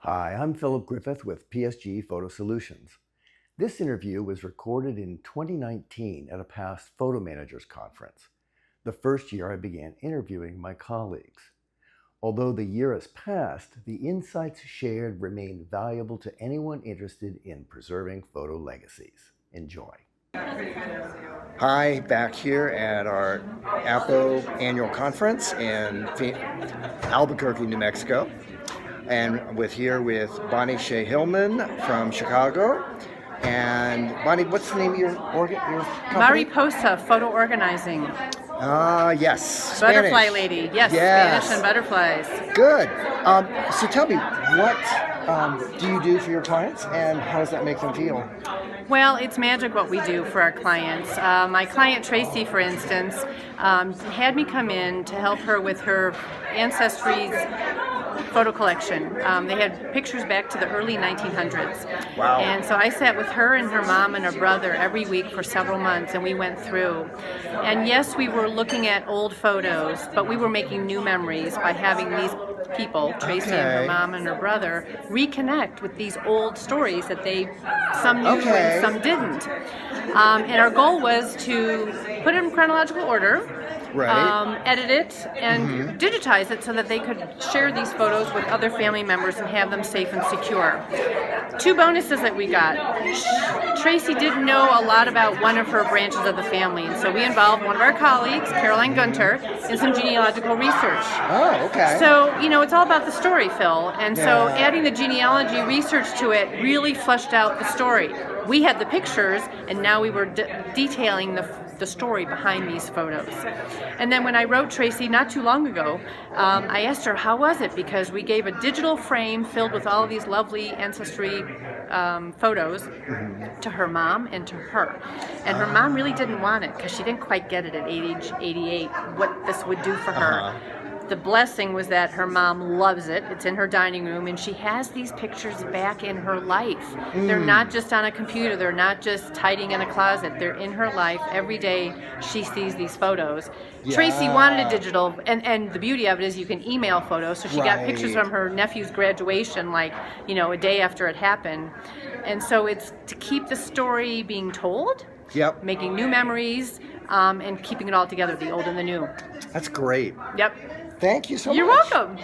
Hi, I'm Philip Griffith with PSG Photo Solutions. This interview was recorded in 2019 at a past Photo Managers Conference, the first year I began interviewing my colleagues. Although the year has passed, the insights shared remain valuable to anyone interested in preserving photo legacies. Enjoy. Hi, back here at our APO annual conference in Albuquerque, New Mexico. And with Bonnie Shay Hillman from Chicago. And Bonnie, what's the name of your company? Mariposa Photo Organizing. Yes. Butterfly Spanish. lady. Yes, Yes. Spanish and butterflies. Good. So tell me, what do you do for your clients and how does that make them feel? Well, it's magic what we do for our clients. My client Tracy, for instance, had me come in to help her with her ancestry's photo collection. They had pictures back to the early 1900s. Wow. And so I sat with her and her mom and her brother every week for several months, and we went through. And yes, we were looking at old photos, but we were making new memories by having these people, Tracy and her mom and her brother, reconnect with these old stories that some knew and some didn't. And our goal was to put it in chronological order, edit it, and digitize it so that they could share these photos with other family members and have them safe and secure. Two bonuses that we got. Tracy didn't know a lot about one of her branches of the family, and so we involved one of our colleagues, Caroline Gunter, in some genealogical research. Oh, okay. So, it's all about the story, Phil, and so adding the genealogy research to it really fleshed out the story. We had the pictures, and now we were detailing the story behind these photos. And then when I wrote Tracy not too long ago, I asked her, how was it? Because we gave a digital frame filled with all of these lovely ancestry photos to her mom and to her. And her mom really didn't want it because she didn't quite get it at age 88, what this would do for her. The blessing was that her mom loves it. It's in her dining room, and she has these pictures back in her life. They're not just on a computer. They're not just hiding in a closet. They're in her life. Every day she sees these photos. Tracy wanted a digital, and the beauty of it is you can email photos. So she got pictures from her nephew's graduation, a day after it happened. And so it's to keep the story being told, making new memories, and keeping it all together, the old and the new. That's great. Yep. Thank you so much. You're welcome.